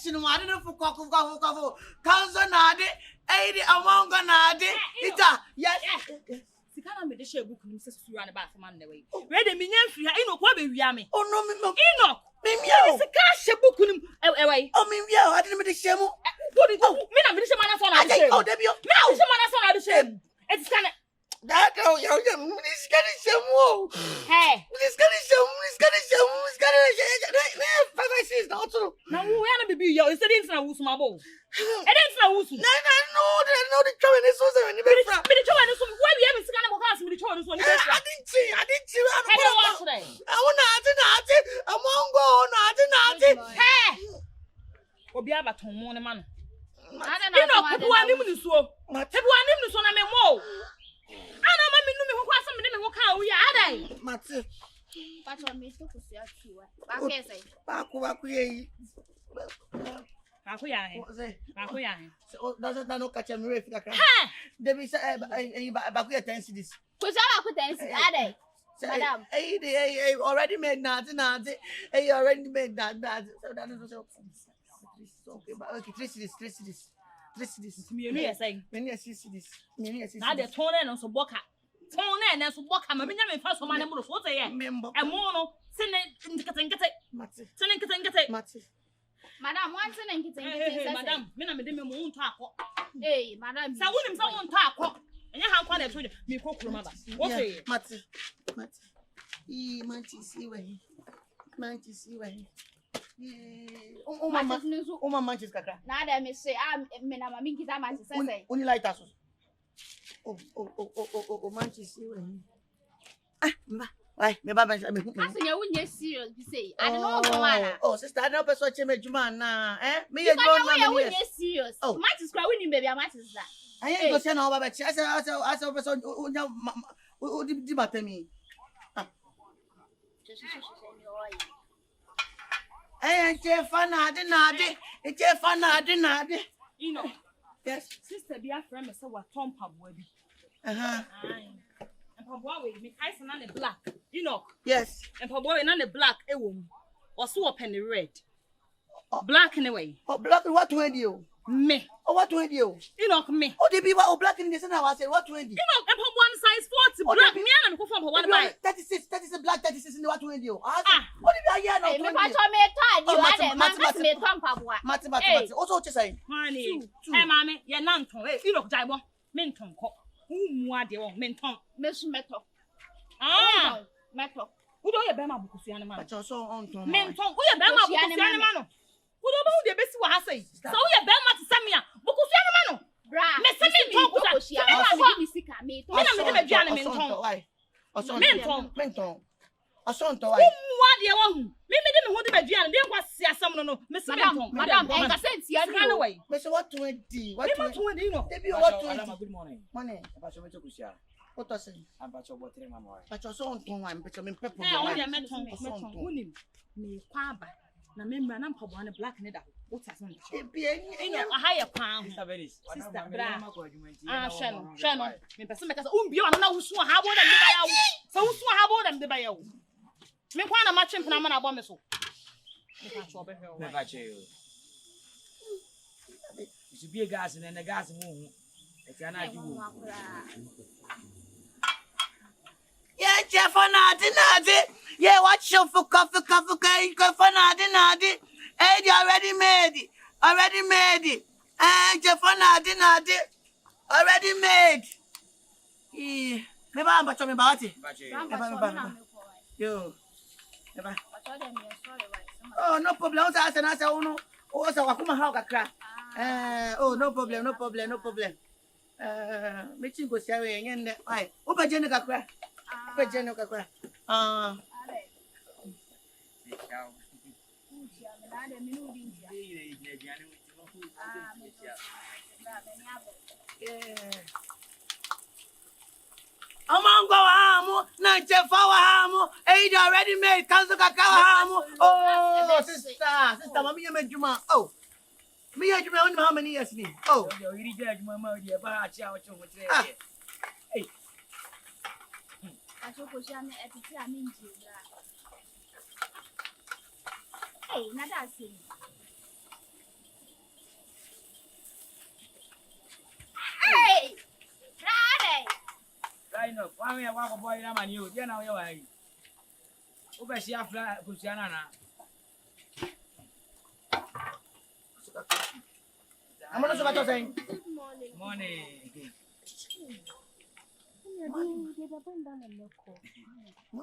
kitchen, I don't know for coffee, council nade, 80 among nade, ita, yes. Sikana me de share book ni sesu run about for man the way. Where the minion free ino kwa be wiame. Oh no, me ino. Me meow. Sikana share book ni away. Oh me meow, I didn't make the shame. What did me na me de share man so na de share. Oh, there you. Me na share man so na de share. It's kind of that oh yo this kind of shame. Hey. This kind of shame. 5 6 now too. Now we are na baby yo, instead in na wusu mabo. E dey na wusu. No, the trouble is so many. Me the trouble is so why we have sikana mo class me the trouble is so ni best. I didn't see. I don't want today. I want nothing. I'm on go nothing. Hey. Obi abaton mo ne ma no. Ada You know, people are nim ni so. People are nim ni so na me mo. Ana ma me nu me ho kwasa me de me ho ka wo ya adai. Mate. Pacho me to kusi atuwa. Ba ke say. Baku ye. Ako ya he. So doesn't no catch me if you can. Ha! Debi say baku ye 10 cedis. Kusi ba ku tensi adai. Madam. Hey, already made nothing. Hey, already made that. So that is okay. Okay, 3 cedis. 3 cedis. Me no say. Many 6 cedis. Na de ton na so boka. Ton na so boka ma benya me fa so ma na mo so say ye. Member. E mo no se ne nkete. Mate. Se ne nkete. Mate. Madam, one thing and kitchen. Hey, madam, me na me de me mo nto akọ. Hey, madam. Sa wonim sa won nto akọ. Enya ha kwa na to me kokoro ma ba. Wo say? Mate. Mate see we. Uma manches kakra. Na da me say me na mami kita manches say. Uni light aso. Oh manches see we. Mba. Why? Me baba me hu. Aso ye wunye serious be say. I don't know for man. Oh, sister, I don't person che me juma na. Me ye juma na. You wunye serious. Manches cry wuni baby manches that. Aye go say na baba che asa person unya di matemi. Chefa nade. You know. Yes. Sister be a friend me say wa tom pabwa bi. And pabwa we me kai na the black. You know. Yes. And pabwa we na the black e wo mu. Oso open the red. Black anyway. Oh, black what 20 you? Me. Oh, what 20 you? You know me. Oh, the people black in the center was say what 20? You know, and pabwa size 40 black me na me go from pabwa buy. 36 black 36 in the what 20 you? What did you hear now? Me pacho me tag you ade man me tom pabwa. Mate. Also what you say? Honey. Eh mama, ye nanton. You know jaibo. Menton ko. Mu ade wo menton. Me su meto. Meto. Udo ye be ma bukusu ya ne ma. Pacho so on ton. Menton. Wo ye be ma bukusu ya ne ma no. Udo ba hu de besi wa ha sei. So wo ye be ma te samia. Bukusu ya ne ma no. Bra. Me se menton ko sa. Me sika me to. Me na me de me duane menton. Why? Menton. Asonto why? Mu ade wo hu. Me de me ho de me duane de kwa si asam no. Me se menton. Madam, e ka senti ya ni way. Me say what 20? What 20 you know. Debi what 20? Good morning. Morning. Pacho me to kusia. What to say? Pacho botre mama. Pacho so on ton one pacho me pepper. Eh, o de menton. Unim. Me kwa ba. Na me mra na mpabo na black ne da. What has on? You know, a higher pound. Sister Bernice. Sister Bra. Shano. Me person make us bi ona na wusu ha bo dem de ba yawo. So wusu ha bo dem de ba yawo. Me kwa na match mpna ma na bo me so. Me ka cho be he o. Me ba che yo. You be a gas and the gas mu. E ti ana ju wo. Yeah, Jeff nade. Yeah, watch your for coffee go for nade. Hey, you already made it. Jeff nade. Already made. Me ba mbacho me ba ati. Yo. Eba. Oh, no problem. O sa na sa uno. O sa wakuma ha kakra. Oh, no problem. Me chingo sia we nyende. Ai, o ba jene kakra. Amango hamu, na chefa hamu, eid already made, kanzo kakao hamu. Oh, sister, mami ya mejuma. Oh, me ya juma how many years ni? Oh, yo iri judge mama di ba achi a ocho mo tre. Hey. Acho ko sha me epiti ami nji bra. Hey, na da sin. no. One year walk boy na man you. Dia na we wa yi. Obe si afla kusiana na. I'm going to say Morning. morning.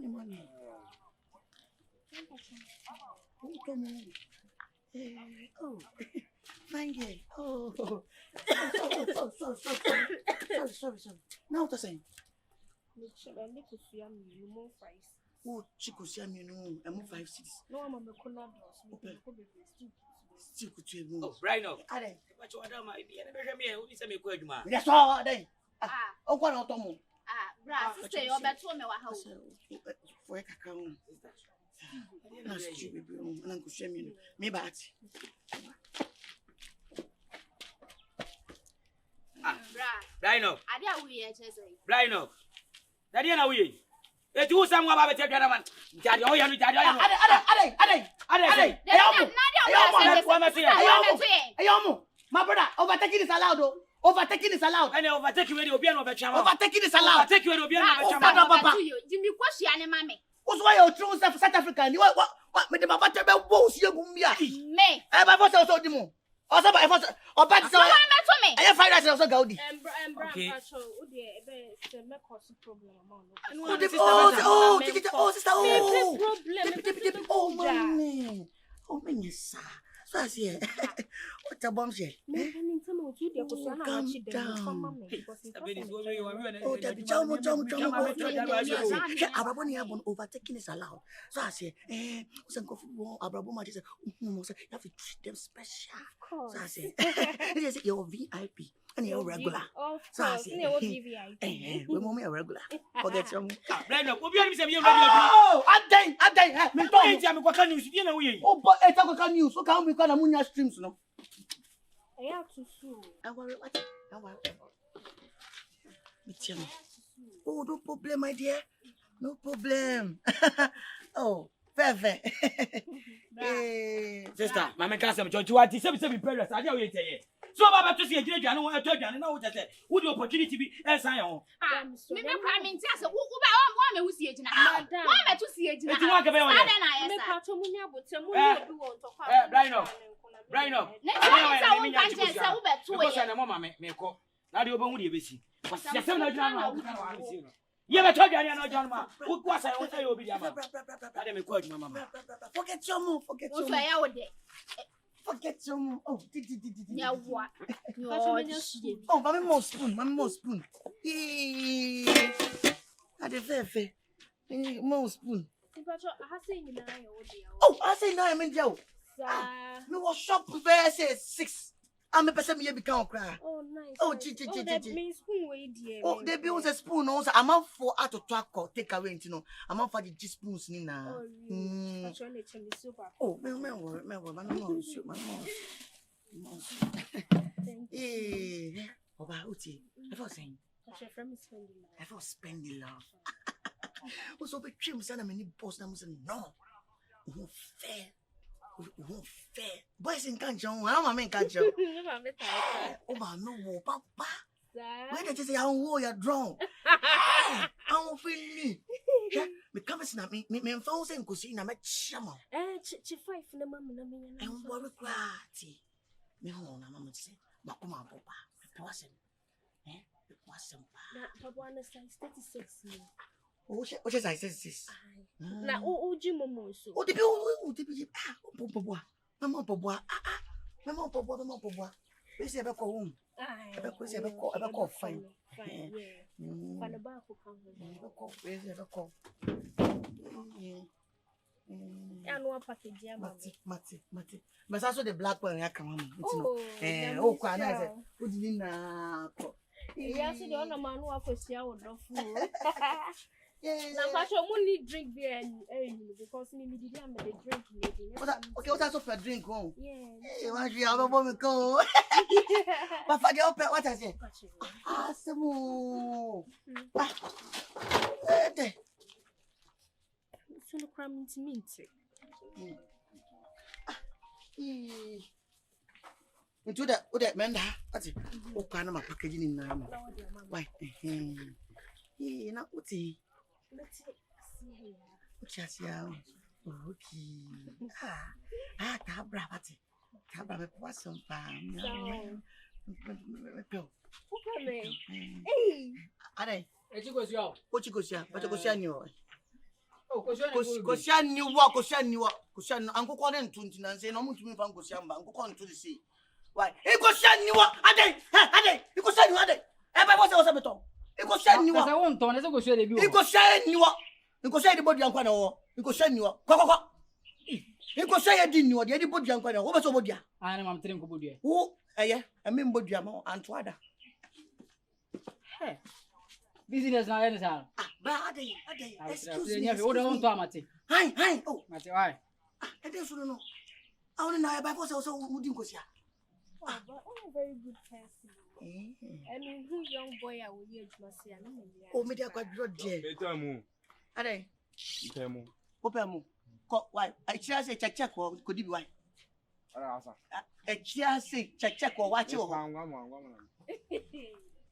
Morning. Oh, thank you. Oh, sorry. Now what saying? Oh, chico, see me no. I'm 5 6. No, I'm a corner Still could you? Oh, right now. Are What you want my idea? Never me. Who is me kwaju ma? that's all day. Oh, what not tomo? Bra, sister, you're better me wa house. For a cacao. Na stupid bro. Na go shame you. Me bat. Bra. Right now. Adia we here say. Right now. Daddy na we. E tu samwa ba bete dwana man. Jadi o ya no jadi o ya no. Ade. Ayomo. My brother, overtaking is allowed. Overtaking is allowed. And overtake you obi na obechama. Overtaking is allowed. Overtake you obi na obechama. Papa. Jimmy kwashi ane mame. What's why you true South African? What me the mama tell me wo si egum bia. Me. My voice also dimo. Also by voice or back so. Me. I find that also Gaudi. Okay. Ode me cause problem Oh, sister. Oh, man. Oh, man, yes, sir. So I see. Watabomshel. Calm down. Oh, Debbie, jump. Abraboni abon overtaking is allowed. So I say, Abraboma just you have to treat them special. So I say, you're VIP and you're regular. So I say, we moment a regular. Forget your Oh, I'm dying. Me talk news. You know we. Oh, but it's a news. So can we call Amunya streams no? I have to sue. I worry. Oh, no problem, my dear. No problem. Oh, perfect. Sister, my man can't say you want to say parents. I don't say. So about to see a great and I told you, I know what I said. Would the opportunity be as I own? Me prime minister say who me see agina. Why me to see agina? It's one cafe on it. Me pato munya botem munya bi won to kwa. Right now. Because I am mama me ko. Na de obo hu de besi. Ya sem na djana ma ka na besi no. Ye be told you na djana ma. Wo kwa say won say obi dia ma. Na de me ko adjuma mama. Forget your move. So ya wo de. Forget your move. Oh, Ya wa. Oh, mama more spoon. I de fe. More spoon. Oh, I say now I'm in jail. Me was shop verse 6. I'm a person me become cry. Oh, nice. Oh, that means spoon way dear. Oh, they be on a spoon also. I'm out for out to track or take away, you know. I'm out for the G spoons nina. Oh, really? I'm trying to tell you super. Oh, me shoot my mom. Eh, Oba Uti. I was saying. Your friend is Spendy. I was Spendy love. Also be trim sana many boss na musa no. Fair. Boys in Kanchon, I'm a Kanchon. Oh, no, Papa. Where did you say how you're drunk? I won't feel me. Me come and me phones and cuisine. I'm a chamo. Five for the mamma. And what a party. Me home, I'm going to say, Makuma Papa. It wasn't. It wasn't. Papa, I size 36. Oh, what is I said this? Now, oh, Jim Momoso. Oh, the baby, Mamma Poboa. We say about home. I call fine. Fine about call. Anwa package, Mati. But also the black one, I come on. Oh, quite nice. What do you know? Yes, the other man who was here would not fool. Now, Patrick, only drink beer because me didn't make a drink. Okay, what's also for drink home? Yeah. Why you have a woman go? But for the open, what I say? Ah, some. So, the crime is mint. Into that, man, that's it. Oh, kind of packaging in Nama. Why? Eh, na uti. Let's see. Uchasia. Okay. Tabra pati. Tabra me poisson pa. Okay. Hey. Ade. Echikosia. Ochikosia ni o. Oh, Kosia ni wo. Ankoko ne ntunti na nse na mutumi fa nkosia mba. Ankoko ntunti si. Why? Kosia ni wo. Ade. Kosia ni wo ade. E ba bo se beton. Kosia ni wo. Kasa won ton, se kosia de bi wo. Kosia ni wo. Kosia de bodi ankwa na wo. Kosia ni wo. Kwa. Kosia ye di ni wo. De bodi ankwa na wo. Wo be so bodi a. Ana mam tren ko bodi e. Wo eye, emi bodi a mo anto ada. Business na ene sa. Ba ade. Excuse me. Nya o don to amate. Hi. Oh. Mate why? Ede so no. I want na by force so wudi nkosia. But I'm a very good person. I mean, who young boy I will hear Jumasi and oh, me dia kwa drod je. Betamu. Ade. Betamu. Opemu. Ko why? I chia say check ko di bi why? Ara asa. E chia say check ko wachi wo.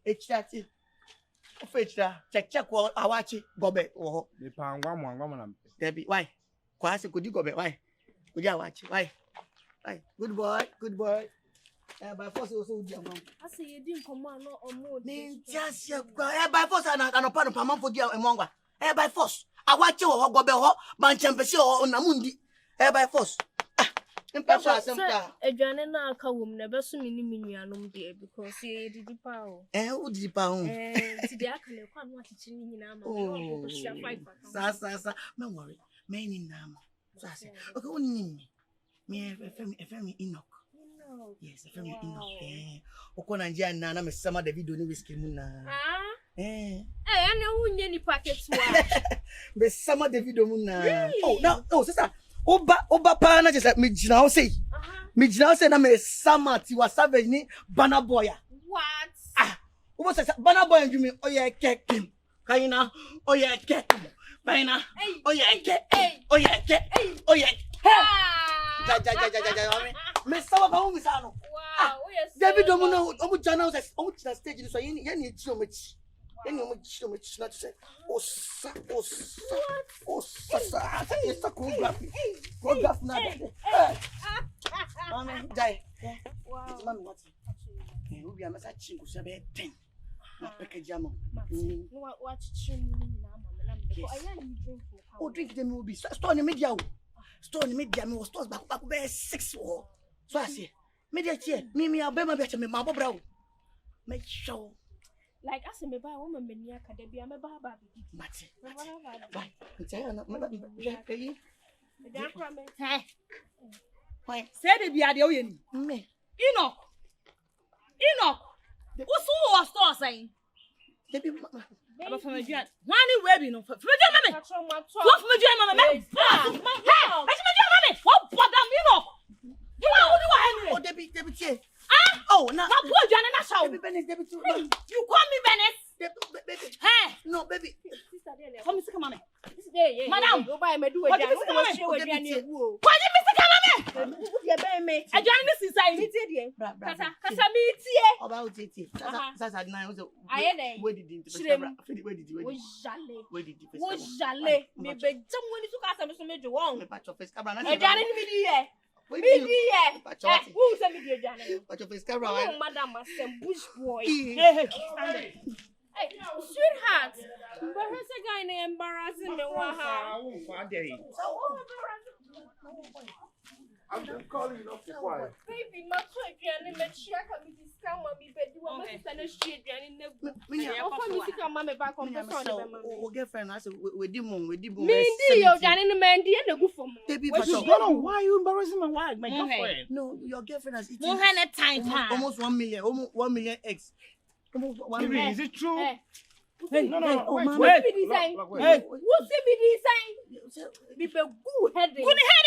E chia say. O fe chia check ko awachi gobe wo. Me pangwa na. Debi why? Kwa say ko di gobe why? Ko di awachi why? Why? Good boy. By force also di amam. I say you didn't come on no omo. Me just by force and opano pamam for di emongwa. By force. Awachi wo gobe ho ban champese ho na mundi. By force. Mpasho asempa. Edwane na aka wom na beso mi ni minuanom de because e didi pa o. Wo didi pa ho. Ti de aka le kwa no achichi ni nyina ma. O shia 5. Sa. Me worry. Me ni na mo. So I say, okay, who ni me FM Enoch. Yes, FM Enoch. Oko Nigeria na me sama David ni whiskey mu na. Ane hu nye ni packet wa. Me sama David mu na. Oh, no, sister. Oba pa na just me gina o say. Me gina o say na me sama Tiwa Savage ni Banner Boy. What? Obo say Banner Boy nju me oye kekim. Kaina oye kekim. Baina oye ke. Oye. Ja. Me sama ba umi sa no. Wow, yes. David omu na omu jana o say omu tina stage ni so ye ni chi omu chi. Ye ni omu chi na to say osa. It's a choreography na. Mama, dai. Wow. Mama what? Obi amasa chi nkusia be 10. Na package am. No what chichi ni na mama na me. Ko aya ni drink for. Oh, drink them will be store in media. Store in media me was stores back be 6 or. So I say, media chair, me abema be me mabo bra. Make sure. Like I say me buy woman me ni academy me ba ba bi. Mate. Bye. Tell na me. Hey. Why? Say the bia de oye ni. Me. Enoch. Usu o store saying. Baby. Aba fama dua. Wani we bi no. Fama dua mama. Fama dua mama. Hey, what bother me no? You are Oh, Debbie chair. Oh, now. my poor Johnny na show. Debbie too. You call me Bernice? Baby. Hey, No, baby. come Mr. Kamame. Madam, go buy me do a jam. What you mean? Why did Mr. Kamame? You buy me. A journey is inside. Kasa mi tie. About it. Sasa na was where did you Wo jale. Me be jam woni su kasa me so mejo won. me patch of face camera na. E jale ni mi di ye. Mi di ye. Who say me di jale? Patch of face camera. Oh, madam, I'm bush boy. Hey. Hey, sweetheart. But who's a guy named embarrassing me? I'm just calling you off the quiet. Baby, my children, and check on me this come on me, but you want me to send a street and in the back on the Oh, girlfriend, I said, we did Mindy, you're done in the Mandy and the good for me. Baby, Why are you embarrassing my wife, my girlfriend? no, your girlfriend has eaten More than a time. almost 1 million, almost 1 million eggs. Almost 1 Baby, million. is it true? Hey, No, wait. Hey, Who's the design? Be a good headed. good head.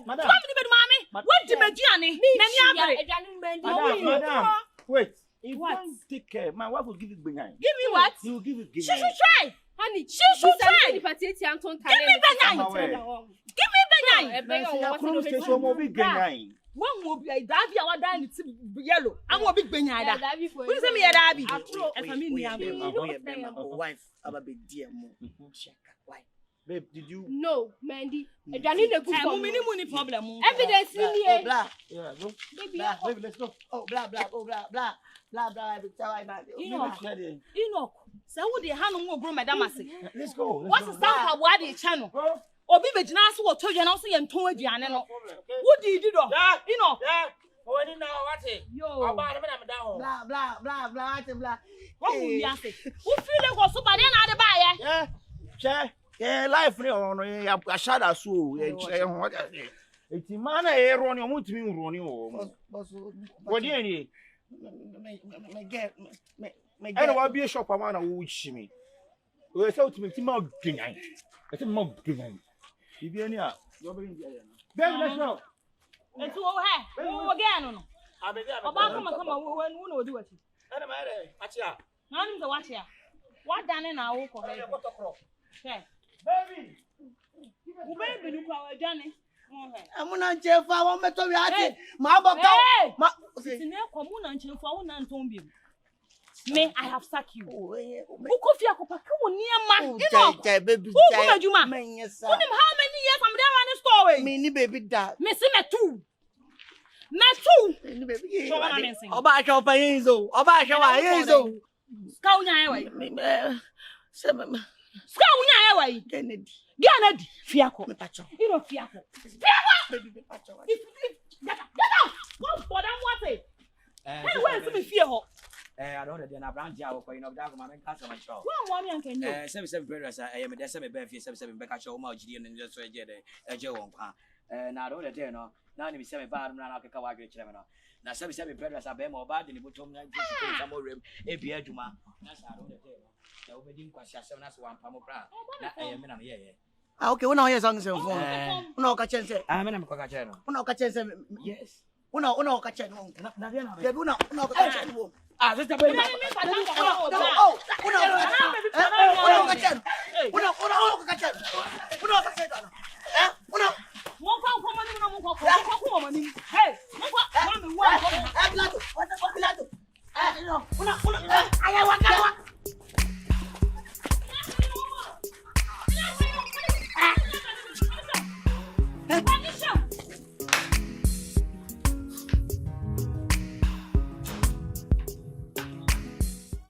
Madam. What did Johnny? Madam. Wait. If What? you don't take care, my wife will give it behind. Give me what? He will give it She behind. should try. Honey, She should try. Give me Give me Benai. Benai. Give me Benai. Now, see, I promise you, so more big behind. One will be a Davy, our dining yellow. I'm a big Benyada. Who's a mere Davy? Wife, I'm a big dear. Babe, did you? No, Mandy. I don't need a good problem. Evidence in here. Blah. Yeah, go. Baby, Baby, let's go. Oh, blah, blah, oh, blah, blah. Blah, blah, So would the hand more grow, Madame? Let's go. What's the sound of what the channel? Or be Beginas who told you and also and told you, and what did you do? You know, Oh, I didn't know what it. yo, blah, blah, blah, blah. what would you say? Who feel like was somebody another buyer? Yeah. Che. Yeah, life ni ono ya shada so. Yeah, what is it? Eti mana e roni o mutimi roni o. What do you need? I know be a shop amana wo chimi. We say ultimate ti ma gwinan. E ti ma gwinan. Bibi ani a, yo be ndi aya na. Baby, let's go. And to oh, again, no. About come when we know do it. Ana ma re, achia. None to watch here. What done in our walk? Baby. Baby, look our Johnny. I'm not Jeff. I want me to be at my book. It's in a common and chill for one and tomb. May I have sacked you? Who could you come near man? Baby, who you man? Yes, How many years from there on the story? Mini baby dad. Missing a two. Not two. About your painzo. About your painzo. Scout away. Scout away. Kennedy. Kennedy. Fiaco. You know Fiaco. Fiaco. Get out. What for them what it? Where's me fear? I don't know. Brand Jao for you know that my cancer my show. One woman can you. 77 brothers. I am a 7 benefit 77 back show my GD and just a Joe on pa. Now don't let no. Now you 7 bad man I can cover chairman. Now 77 brothers are more bad than the bottom 9 some more room. A beer juma. That's how I don't let the wedding question 7 as one pamo bra. I am in here. Okay, we know your songs for. No catch and say. I'm in a coca channel. No catch and say. Yes. No catch and no catch and Ah, that's the baby.